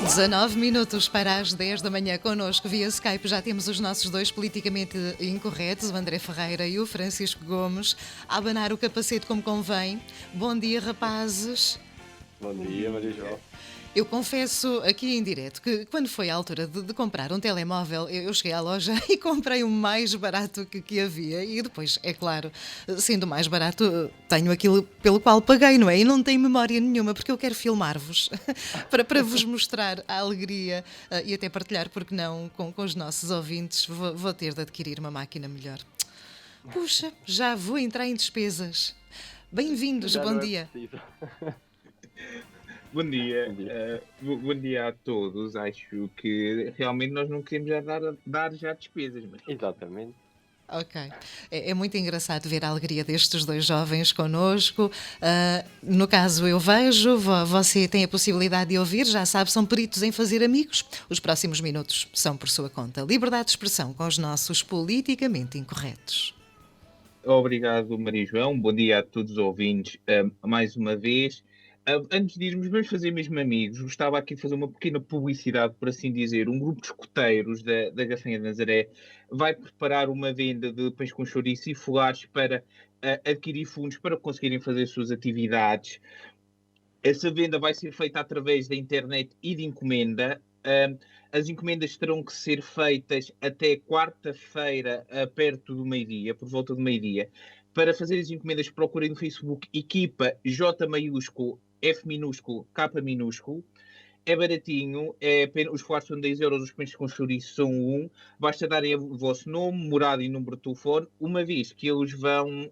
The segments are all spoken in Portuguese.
19 minutos para as 10 da manhã connosco via Skype. Já temos os nossos dois politicamente incorretos, o André Ferreira e o Francisco Gomes, a abanar o capacete como convém. Bom dia, rapazes. Bom dia, Maria João. Eu confesso aqui em direto que quando foi a altura de comprar um telemóvel, eu cheguei à loja e comprei o mais barato que havia. E depois, é claro, sendo mais barato, tenho aquilo pelo qual paguei, não é? E não tenho memória nenhuma, porque eu quero filmar-vos para vos mostrar a alegria e até partilhar, porque não, com os nossos ouvintes. Vou ter de adquirir uma máquina melhor. Puxa, já vou entrar em despesas. Bem-vindos, Já bom não é dia. preciso. Bom dia, Bom dia. bom dia a todos. Acho que realmente nós não queremos já dar já despesas, mas Exatamente. Ok. É muito engraçado ver a alegria destes dois jovens connosco. No caso, eu vejo, você tem a possibilidade de ouvir, já sabe, são peritos em fazer amigos. Os próximos minutos são por sua conta. Liberdade de expressão com os nossos politicamente incorretos. obrigado, Maria João. Bom dia a todos os ouvintes, mais uma vez. Antes de irmos, vamos fazer mesmo amigos. Gostava aqui de fazer uma pequena publicidade, por assim dizer. Um grupo de escoteiros da Gafanha de Nazaré vai preparar uma venda de peixe com chouriço e folares para adquirir fundos para conseguirem fazer suas atividades. Essa venda vai ser feita através da internet e de encomenda. As encomendas terão que ser feitas até quarta-feira, perto do meio-dia, por volta do meio-dia. Para fazer as encomendas, procurem no Facebook equipa J maiúsculo, F minúsculo, K minúsculo. É baratinho, os folares são 10 euros, os peixes com chouriço são 1. Basta darem o vosso nome, morada e número de telefone, uma vez que eles vão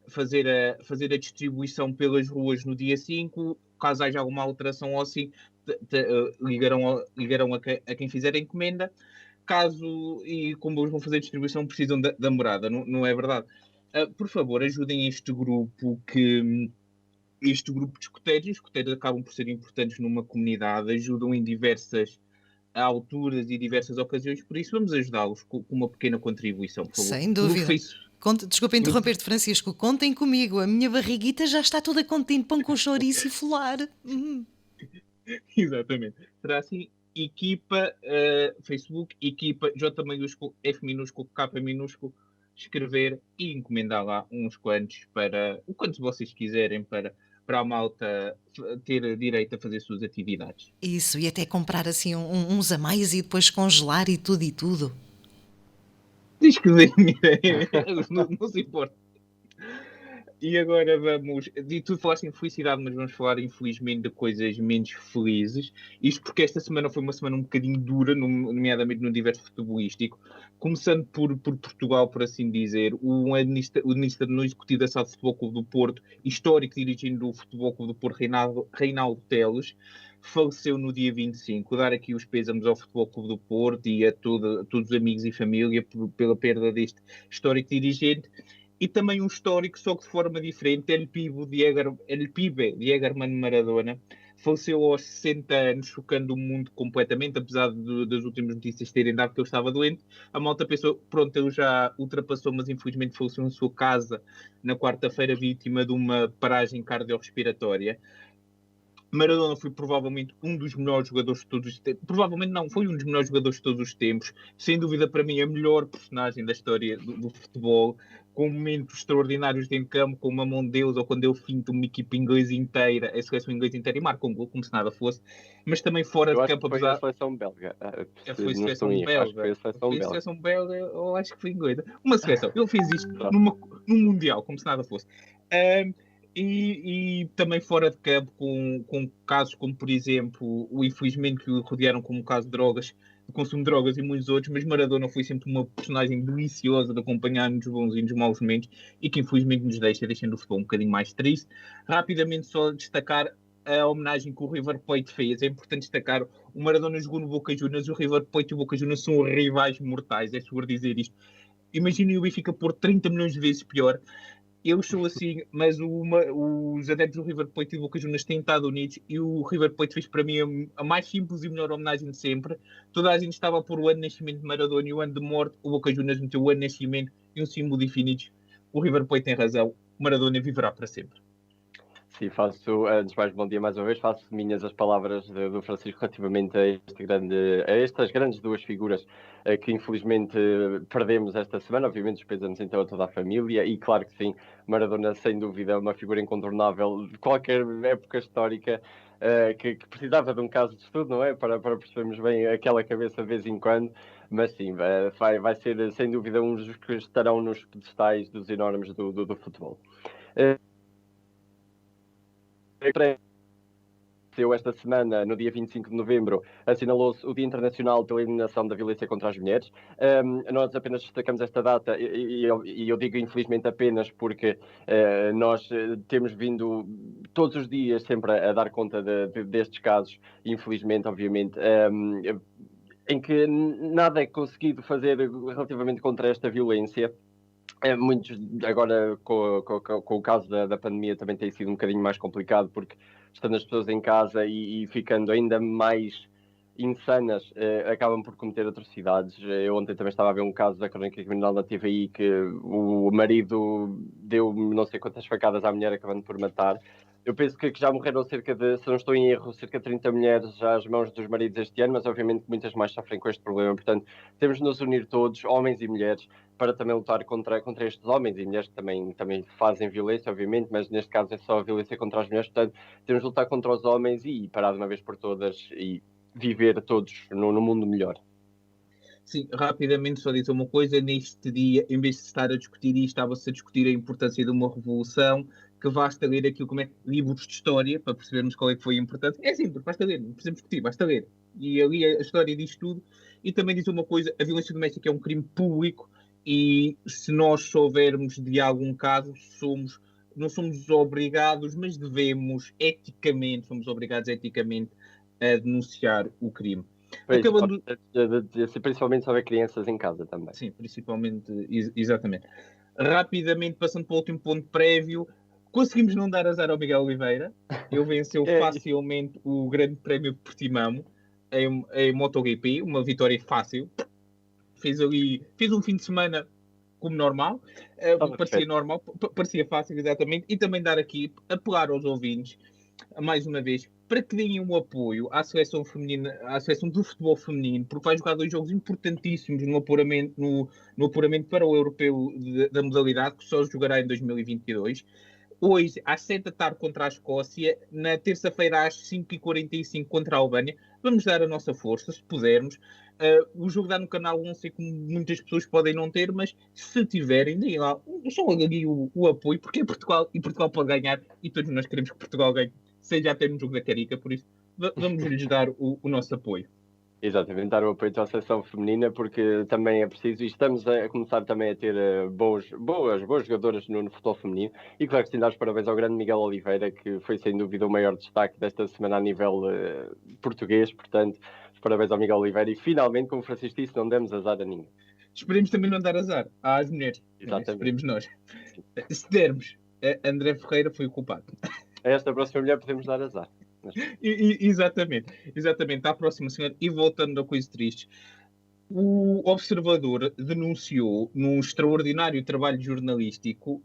fazer a distribuição pelas ruas no dia 5. Caso haja alguma alteração ou assim, ligarão a quem fizer a encomenda. Caso, e como eles vão fazer a distribuição, precisam da morada, não é verdade? Por favor, ajudem este grupo de escoteiros. Os escoteiros acabam por ser importantes numa comunidade, ajudam em diversas alturas e diversas ocasiões, por isso vamos ajudá-los com uma pequena contribuição, por favor. Sem dúvida. Desculpa interromper-te, Francisco. Contem comigo. A minha barriguita já está toda contente. Pão com chouriço e folar. Exatamente. Será assim, equipa, Facebook, equipa, J maiúsculo, F minúsculo, K minúsculo, escrever e encomendar lá uns quantos para o quanto vocês quiserem para a malta ter direito a fazer suas atividades. Isso, e até comprar assim uns a mais e depois congelar e tudo. Diz que não se importa. E agora vamos. E tu falaste em felicidade, mas vamos falar, infelizmente, de coisas menos felizes. Isto porque esta semana foi uma semana um bocadinho dura, nomeadamente no universo futebolístico. Começando por Portugal, por assim dizer, o administrador executivo da SAD Futebol Clube do Porto, histórico dirigente do Futebol Clube do Porto, Reinaldo Teles, faleceu no dia 25. Dar aqui os pêsames ao Futebol Clube do Porto e a todos os amigos e família pela perda deste histórico dirigente. E também um histórico, só que de forma diferente, El Pibe Diego Armando Maradona, faleceu aos 60 anos, chocando o mundo completamente, apesar das últimas notícias terem dado que ele estava doente. A malta pensou, pronto, ele já ultrapassou, mas infelizmente faleceu em sua casa na quarta-feira, vítima de uma paragem cardiorrespiratória. Maradona foi provavelmente um dos melhores jogadores de todos os tempos. Provavelmente não, foi um dos melhores jogadores de todos os tempos. Sem dúvida, para mim, a melhor personagem da história do futebol, com momentos extraordinários dentro de campo, com uma mão de Deus, ou quando ele finta uma equipa inglesa inteira, a seleção inglesa inteira, e marca um gol como se nada fosse. Mas também fora de campo, apesar... Foi a seleção belga. Foi a seleção belga. Foi a seleção belga, ou acho que foi inglesa. Uma seleção. Ele fez isto num Mundial, como se nada fosse. E também fora de campo, com casos como, por exemplo, o infelizmente que o rodearam como caso de drogas, de consumo de drogas e muitos outros, mas Maradona foi sempre uma personagem deliciosa de acompanhar nos bons e nos maus momentos e que infelizmente nos deixando o futebol um bocadinho mais triste. Rapidamente só destacar a homenagem que o River Plate fez. É importante destacar, o Maradona jogou no Boca Juniors, o River Plate e o Boca Juniors são rivais mortais, é seguro dizer isto. Imaginem o Benfica por 30 milhões de vezes pior. Eu sou assim, mas os adeptos do River Plate e do Boca Juniors têm estado unidos e o River Plate fez para mim a mais simples e melhor homenagem de sempre. Toda a gente estava por o ano de nascimento de Maradona e o ano de morte. O Boca Juniors meteu o ano de nascimento e um símbolo definido. O River Plate tem razão. O Maradona viverá para sempre. Sim, faço, antes de mais, bom dia mais uma vez, faço minhas as palavras do Francisco relativamente a estas grandes duas figuras que infelizmente perdemos esta semana. Obviamente despesamos então a toda a família e claro que sim, Maradona sem dúvida é uma figura incontornável de qualquer época histórica, que precisava de um caso de estudo, não é? Para percebermos bem aquela cabeça de vez em quando, mas sim, vai ser sem dúvida um dos que estarão nos pedestais dos enormes do futebol. Esta semana, no dia 25 de novembro, assinalou-se o Dia Internacional pela Eliminação da Violência contra as Mulheres. Nós apenas destacamos esta data, e eu digo infelizmente apenas porque nós temos vindo todos os dias sempre a dar conta destes casos, infelizmente, obviamente, em que nada é conseguido fazer relativamente contra esta violência. Muitos, agora com o caso da pandemia também tem sido um bocadinho mais complicado, porque estando as pessoas em casa e ficando ainda mais insanas, acabam por cometer atrocidades. Eu ontem também estava a ver um caso da Crónica Criminal na TVI, que o marido deu não sei quantas facadas à mulher, acabando por matar. Eu penso que já morreram cerca de, se não estou em erro, cerca de 30 mulheres já às mãos dos maridos este ano, mas obviamente muitas mais sofrem com este problema. Portanto, temos de nos unir todos, homens e mulheres, para também lutar contra estes homens e mulheres que também fazem violência, obviamente, mas neste caso é só a violência contra as mulheres. Portanto, temos de lutar contra os homens e parar de uma vez por todas e viver todos no mundo melhor. Sim, rapidamente só dizer uma coisa, neste dia, em vez de estar a discutir isto, estava-se a discutir a importância de uma revolução, que basta ler aquilo como livros de história, para percebermos qual é que foi a importância. É simples, basta ler, não precisamos discutir, basta ler. E ali a história diz tudo. E também diz uma coisa, a violência doméstica é um crime público e se nós soubermos de algum caso, não somos obrigados, mas somos obrigados eticamente a denunciar o crime. Acabando... Principalmente se houver crianças em casa também. Sim, principalmente, exatamente. Rapidamente, passando para o último ponto prévio, conseguimos não dar azar ao Miguel Oliveira. Ele venceu facilmente o Grande Prémio de Portimão em MotoGP, uma vitória fácil. Fez um fim de semana como normal, parecia normal, parecia fácil, exatamente. E também dar aqui, apelar aos ouvintes, mais uma vez, para que deem um apoio à seleção feminina, à seleção do futebol feminino, porque vai jogar 2 jogos importantíssimos no apuramento para o europeu da modalidade, que só jogará em 2022. Hoje, às 7 da tarde contra a Escócia, na terça-feira às 5h45 contra a Albânia. Vamos dar a nossa força, se pudermos. O jogo dá no canal 11, sei que muitas pessoas podem não ter, mas se tiverem, deem lá só ali o apoio, porque é Portugal e Portugal pode ganhar e todos nós queremos que Portugal ganhe, seja até no jogo da Carica, por isso vamos lhes dar o nosso apoio. Exatamente, dar o apoio à seleção feminina, porque também é preciso, e estamos a começar também a ter boas jogadoras no futebol feminino, e claro que sim, dar os parabéns ao grande Miguel Oliveira, que foi sem dúvida o maior destaque desta semana a nível português, portanto, os parabéns ao Miguel Oliveira, e finalmente, como o Francisco disse, não demos azar a ninguém. Esperemos também não dar azar às mulheres. Exatamente. Esperemos nós. Se dermos, André Ferreira foi o culpado. A esta próxima mulher podemos dar azar. Exatamente. À próxima semana. E voltando a coisas tristes, o Observador denunciou num extraordinário trabalho jornalístico,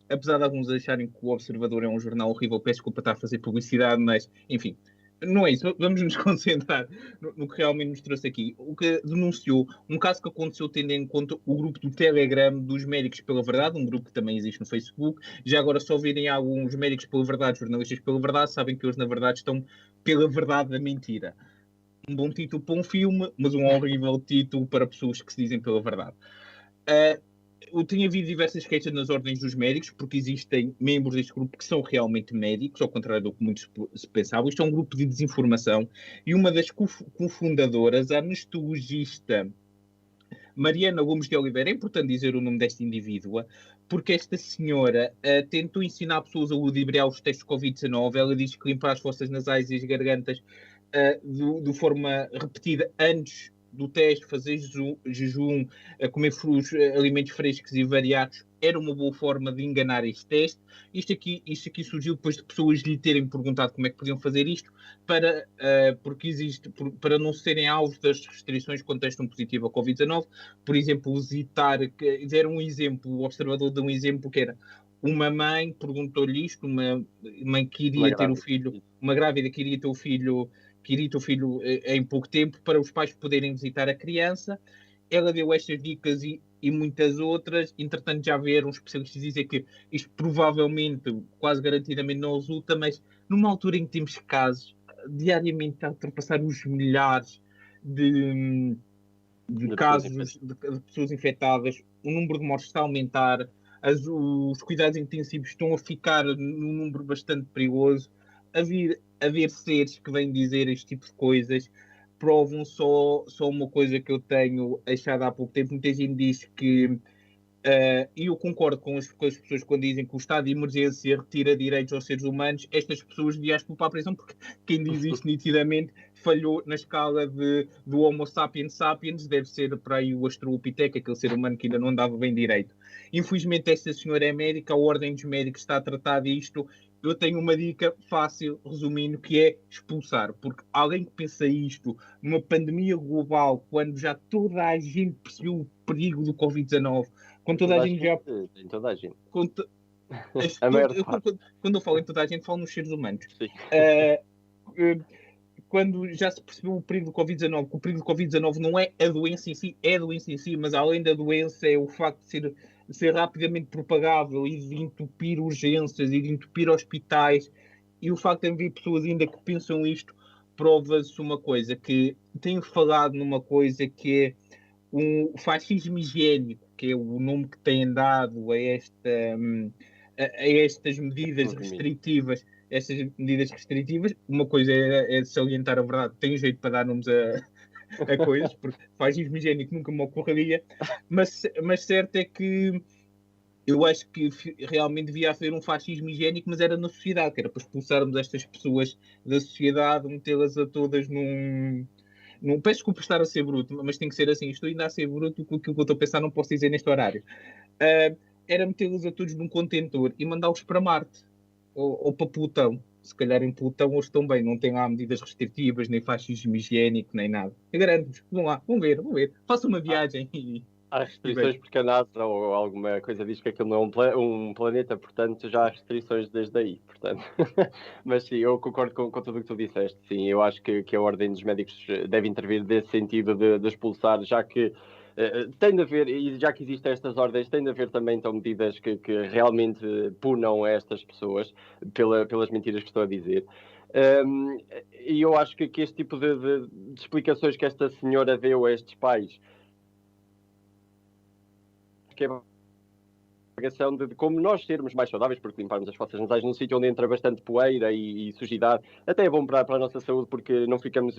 apesar de alguns acharem que o Observador é um jornal horrível, peço desculpa estar a fazer publicidade, mas enfim, não é isso. Vamos nos concentrar no que realmente nos trouxe aqui. O que denunciou um caso que aconteceu tendo em conta o grupo do Telegram dos Médicos pela Verdade, um grupo que também existe no Facebook. Já agora, se ouvirem alguns Médicos pela Verdade, jornalistas pela Verdade, sabem que eles, na verdade, estão pela verdade da mentira. Um bom título para um filme, mas um horrível título para pessoas que se dizem pela verdade. Tem havido diversas queixas nas ordens dos médicos, porque existem membros deste grupo que são realmente médicos, ao contrário do que muitos se pensavam. Isto é um grupo de desinformação. E uma das cofundadoras, a anestesiologista Mariana Gomes de Oliveira, é importante dizer o nome desta indivídua, porque esta senhora tentou ensinar pessoas a ludibriar os testes de Covid-19. Ela diz que limpar as fossas nasais e as gargantas de forma repetida antes do teste, fazer jejum, comer alimentos frescos e variados, era uma boa forma de enganar este teste. Isto aqui surgiu depois de pessoas lhe terem perguntado como é que podiam fazer isto, para não serem alvos das restrições quando testam positivo a Covid-19. Por exemplo, deram um exemplo, o observador deu um exemplo que era uma mãe perguntou-lhe isto, uma mãe que Uma iria ter o grávida. filho, uma grávida que iria ter o filho, em pouco tempo, para os pais poderem visitar a criança. Ela deu estas dicas e muitas outras. Entretanto, já vieram especialistas dizer que isto provavelmente, quase garantidamente, não resulta, mas numa altura em que temos casos diariamente a ultrapassar os milhares de, de De pessoas casos infectadas. de pessoas infectadas, o número de mortes está a aumentar, os cuidados intensivos estão a ficar num número bastante perigoso. Haver seres que vêm dizer este tipo de coisas provam só uma coisa que eu tenho achado há pouco tempo. Muita gente diz que e eu concordo com as pessoas quando dizem que o estado de emergência retira direitos aos seres humanos. Estas pessoas deviam culpar a prisão, porque quem diz isto nitidamente falhou na escala do Homo sapiens sapiens, deve ser para aí o Australopiteca, aquele ser humano que ainda não andava bem direito. Infelizmente, esta senhora é médica, a Ordem dos Médicos está a tratar disto. Eu tenho uma dica fácil, resumindo, que é expulsar, porque alguém que pensa isto numa pandemia global, quando já toda a gente percebeu o perigo do Covid-19, quando toda a Toda a gente já. gente, em toda a gente. Quando, A maior parte. quando eu falo em toda a gente, falo nos seres humanos. Sim. Quando já se percebeu o perigo do Covid-19, que o perigo do Covid-19 não é a doença em si, é a doença em si, mas além da doença é o facto de ser rapidamente propagável e de entupir urgências e de entupir hospitais. E o facto de haver pessoas ainda que pensam isto prova-se uma coisa, que tenho falado numa coisa que é o fascismo higiênico, que é o nome que têm dado a estas medidas restritivas. Uma coisa é salientar a verdade, tem jeito para dar nomes a coisas, porque fascismo higiênico nunca me ocorreria, mas certo é que eu acho que realmente devia haver um fascismo higiênico, mas era na sociedade, que era para expulsarmos estas pessoas da sociedade, metê-las a todas num. Não, peço desculpa estar a ser bruto, mas tem que ser assim. Estou ainda a ser bruto, porque aquilo que eu estou a pensar não posso dizer neste horário. Era metê-los a todos num contentor e mandá-los para Marte ou para Plutão. Se calhar em Plutão eles estão bem, não têm lá medidas restritivas, nem fascismo higiênico, nem nada. Eu garanto-vos, vão lá, vão ver. Façam uma viagem Há restrições porque a NASA ou alguma coisa diz que aquilo não é um planeta, portanto já há restrições desde aí. Portanto. Mas sim, eu concordo com tudo o que tu disseste. Sim, eu acho que a Ordem dos Médicos deve intervir nesse sentido de expulsar, já que tem de haver, e já que existem estas ordens, tem de haver também então medidas que realmente punam estas pessoas pelas mentiras que estou a dizer. E eu acho que este tipo de explicações que esta senhora deu a estes pais, que é de como nós sermos mais saudáveis, porque limparmos as fossas nasais num sítio onde entra bastante poeira e sujidade, até é bom para a nossa saúde, porque não ficamos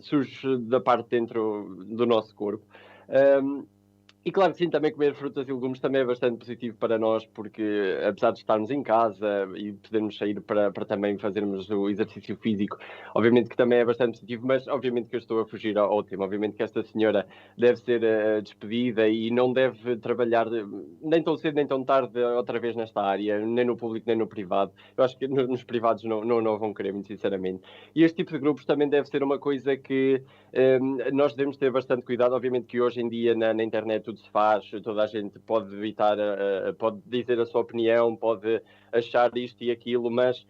sujos da parte dentro do nosso corpo. E claro que sim, também comer frutas e legumes também é bastante positivo para nós, porque apesar de estarmos em casa e podermos sair para também fazermos o exercício físico, obviamente que também é bastante positivo, mas obviamente que eu estou a fugir ao tema. Obviamente que esta senhora deve ser despedida e não deve trabalhar nem tão cedo nem tão tarde outra vez nesta área, nem no público nem no privado. Eu acho que nos privados não vão querer, muito sinceramente. E este tipo de grupos também deve ser uma coisa que nós devemos ter bastante cuidado. Obviamente que hoje em dia na internet tudo se faz, toda a gente pode evitar, pode dizer a sua opinião, pode achar isto e aquilo, mas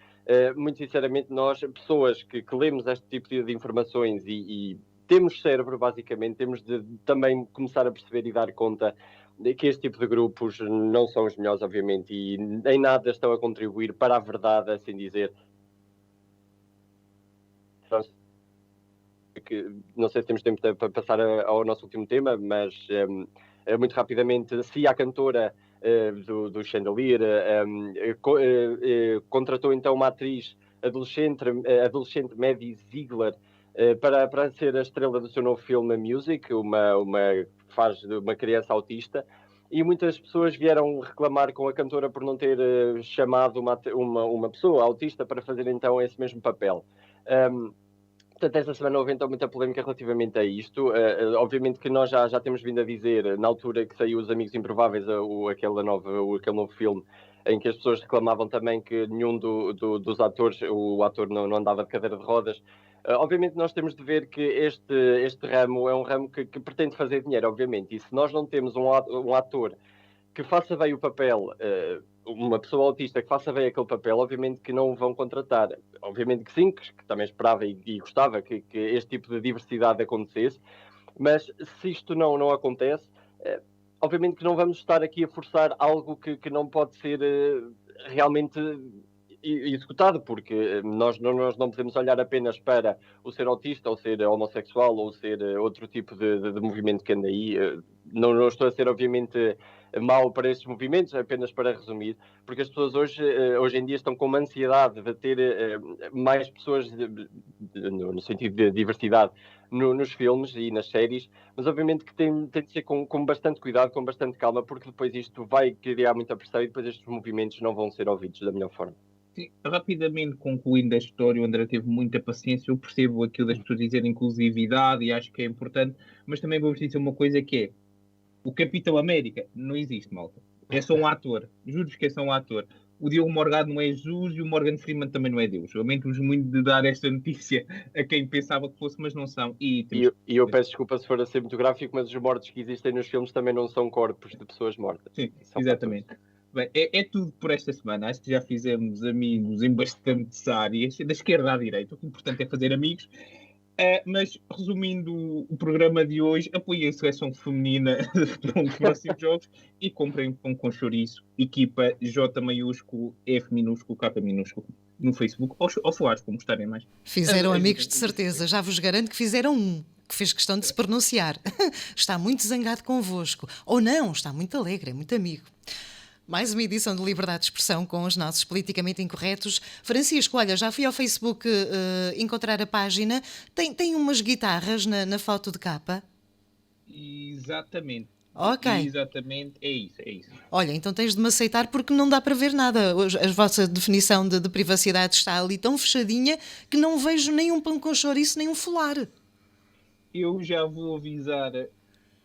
muito sinceramente nós, pessoas que lemos este tipo de informações e temos cérebro, basicamente, temos de também começar a perceber e dar conta de que este tipo de grupos não são os melhores, obviamente, e em nada estão a contribuir para a verdade, assim dizer. Que não sei se temos tempo para passar ao nosso último tema, mas muito rapidamente, se a cantora do Chandelier contratou então uma atriz adolescente Maddie Ziegler para ser a estrela do seu novo filme Music, faz de uma criança autista, e muitas pessoas vieram reclamar com a cantora por não ter chamado uma pessoa autista para fazer então esse mesmo papel. Portanto, esta semana houve então muita polémica relativamente a isto. Obviamente que nós já temos vindo a dizer, na altura que saiu Os Amigos Improváveis, aquele novo filme, em que as pessoas reclamavam também que nenhum dos atores, o ator não andava de cadeira de rodas. Obviamente nós temos de ver que este ramo é um ramo que pretende fazer dinheiro, obviamente, e se nós não temos um ator que faça bem o papel, uma pessoa autista que faça bem aquele papel, obviamente que não o vão contratar. Obviamente que sim, que também esperava e gostava que este tipo de diversidade acontecesse, mas se isto não acontece, obviamente que não vamos estar aqui a forçar algo que não pode ser realmente executado, porque nós não podemos olhar apenas para o ser autista, ou ser homossexual, ou ser outro tipo de movimento que anda aí. Não estou a ser, obviamente, mau para estes movimentos, apenas para resumir, porque as pessoas hoje em dia estão com uma ansiedade de ter mais pessoas no sentido de diversidade nos filmes e nas séries, mas obviamente que tem de ser com bastante cuidado, com bastante calma, porque depois isto vai criar muita pressão e depois estes movimentos não vão ser ouvidos da melhor forma. Sim, rapidamente concluindo a história, o André teve muita paciência. Eu percebo aquilo das pessoas dizerem inclusividade e acho que é importante, mas também vou-vos dizer uma coisa que é: o Capitão América não existe, malta. É só um ator. Juro-vos que é só um ator. O Diogo Morgado não é Jesus e o Morgan Freeman também não é Deus. Eu lamento-vos muito de dar esta notícia a quem pensava que fosse, mas não são. E eu peço desculpa se for a ser muito gráfico, mas os mortos que existem nos filmes também não são corpos de pessoas mortas. Sim, exatamente. Bem, é tudo por esta semana. Acho que já fizemos amigos em bastantes áreas, da esquerda à direita. O que é importante é fazer amigos. Mas, resumindo o programa de hoje, apoiem a seleção feminina para os próximos jogos e comprem pão com chouriço, equipa J maiúsculo, F minúsculo, K minúsculo, no Facebook, ou falares, como gostarem mais. Fizeram amigos de certeza, já vos garanto que fizeram um, que fez questão de se pronunciar. Está muito zangado convosco. Ou não, está muito alegre, é muito amigo. Mais uma edição de Liberdade de Expressão com os nossos politicamente incorretos. Francisco, olha, já fui ao Facebook encontrar a página. Tem umas guitarras na foto de capa? Exatamente. Ok. Exatamente, é isso. Olha, então tens de me aceitar porque não dá para ver nada. A vossa definição de privacidade está ali tão fechadinha que não vejo nem um pão com chouriço, nem um folar. Eu já vou avisar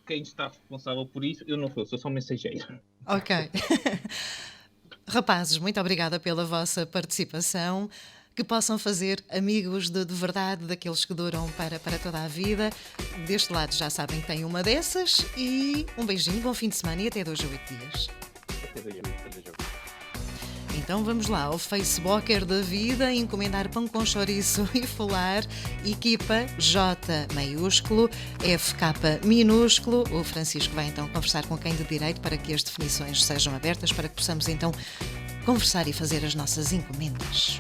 quem está responsável por isso. Eu não sou só um mensageiro. Ok. Rapazes, muito obrigada pela vossa participação. Que possam fazer amigos de verdade, daqueles que duram para toda a vida. Deste lado já sabem que tem uma dessas. E um beijinho, bom fim de semana e até 2 a 8 dias. Então vamos lá, ao Facebooker da vida, encomendar pão com chouriço e folar, equipa J maiúsculo, FK minúsculo. O Francisco vai então conversar com quem de direito para que as definições sejam abertas, para que possamos então conversar e fazer as nossas encomendas.